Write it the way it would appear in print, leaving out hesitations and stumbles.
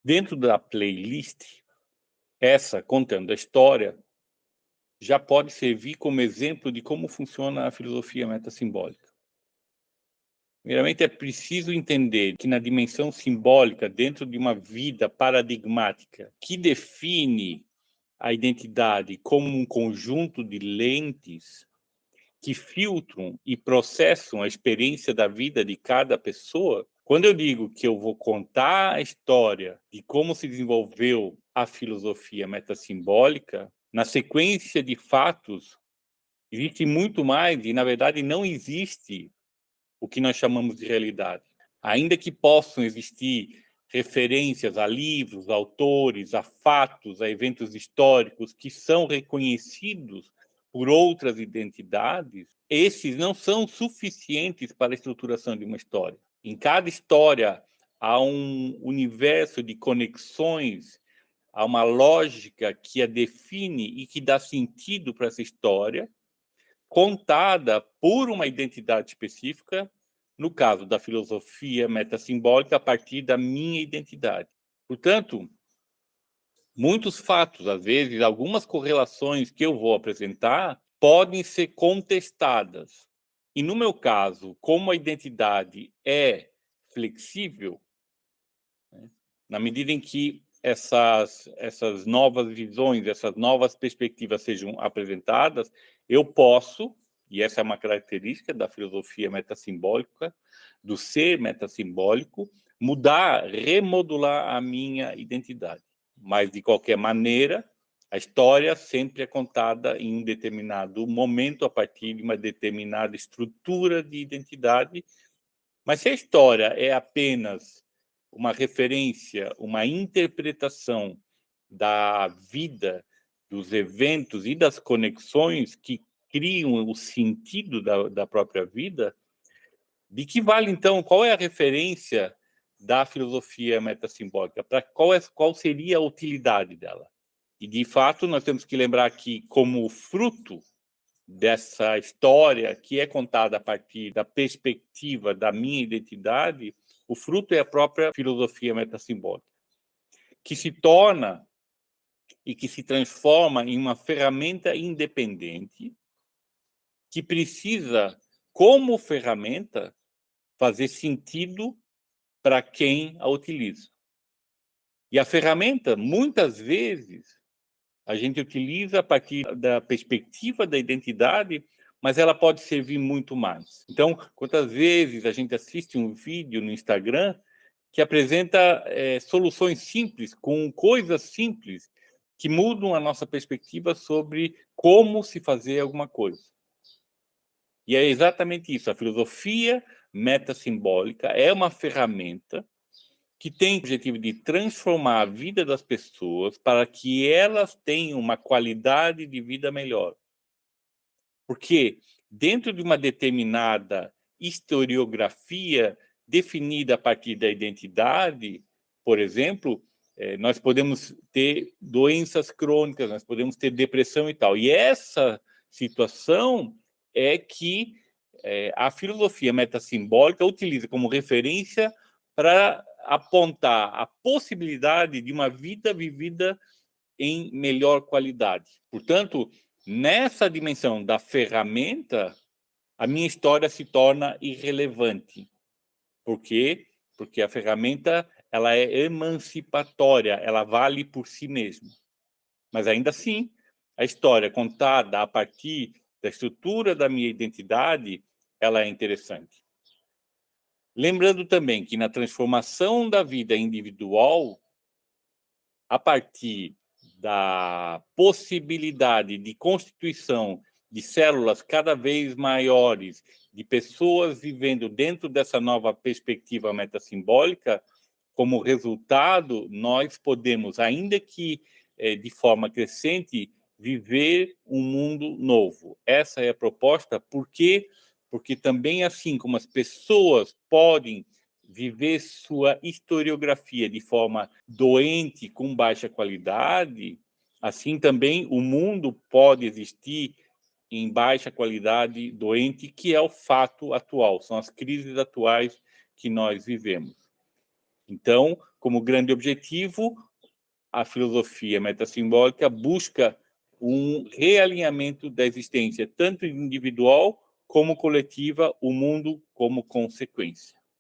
Dentro da playlist, essa contando a história já pode servir como exemplo de como funciona a filosofia metassimbólica. Primeiramente, é preciso entender que na dimensão simbólica, dentro de uma vida paradigmática, que define a identidade como um conjunto de lentes que filtram e processam a experiência da vida de cada pessoa, quando eu digo que eu vou contar a história de como se desenvolveu a filosofia metassimbólica, na sequência de fatos, existe muito mais e, na verdade, não existe o que nós chamamos de realidade. Ainda que possam existir referências a livros, a autores, a fatos, a eventos históricos que são reconhecidos por outras identidades, esses não são suficientes para a estruturação de uma história. Em cada história há um universo de conexões, há uma lógica que a define e que dá sentido para essa história, contada por uma identidade específica, no caso da filosofia metassimbólica, a partir da minha identidade. Portanto, muitos fatos, às vezes, algumas correlações que eu vou apresentar podem ser contestadas. E, no meu caso, como a identidade é flexível, né, na medida em que essas novas visões, essas novas perspectivas sejam apresentadas, eu posso, e essa é uma característica da filosofia metassimbólica, do ser metassimbólico, mudar, remodular a minha identidade. Mas, de qualquer maneira, a história sempre é contada em um determinado momento, a partir de uma determinada estrutura de identidade. Mas se a história é apenas uma referência, uma interpretação da vida, dos eventos e das conexões que criam o sentido da própria vida, de que vale, então, qual é a referência da filosofia metassimbólica? Qual seria a utilidade dela? E, de fato, nós temos que lembrar que, como fruto dessa história que é contada a partir da perspectiva da minha identidade, o fruto é a própria filosofia metassimbólica, que se torna e que se transforma em uma ferramenta independente que precisa, como ferramenta, fazer sentido para quem a utiliza. E a ferramenta, muitas vezes, a gente utiliza a partir da perspectiva da identidade, mas ela pode servir muito mais. Então, quantas vezes a gente assiste um vídeo no Instagram que apresenta soluções simples, com coisas simples, que mudam a nossa perspectiva sobre como se fazer alguma coisa. E é exatamente isso. A filosofia metassimbólica é uma ferramenta que tem o objetivo de transformar a vida das pessoas para que elas tenham uma qualidade de vida melhor. Porque dentro de uma determinada historiografia definida a partir da identidade, por exemplo, nós podemos ter doenças crônicas, nós podemos ter depressão e tal. E essa situação é que a filosofia metassimbólica utiliza como referência para apontar a possibilidade de uma vida vivida em melhor qualidade. Portanto, nessa dimensão da ferramenta, a minha história se torna irrelevante. Por quê? Porque a ferramenta ela é emancipatória, ela vale por si mesma. Mas ainda assim, a história contada a partir da estrutura da minha identidade, ela é interessante. Lembrando também que na transformação da vida individual, a partir da possibilidade de constituição de células cada vez maiores, de pessoas vivendo dentro dessa nova perspectiva metassimbólica, como resultado, nós podemos, ainda que de forma crescente, viver um mundo novo. Essa é a proposta, por quê? Porque também, assim como as pessoas podem viver sua historiografia de forma doente, com baixa qualidade, assim também o mundo pode existir em baixa qualidade, doente, que é o fato atual, são as crises atuais que nós vivemos. Então, como grande objetivo, a filosofia metassimbólica busca um realinhamento da existência, tanto individual como coletiva, o mundo como consequência.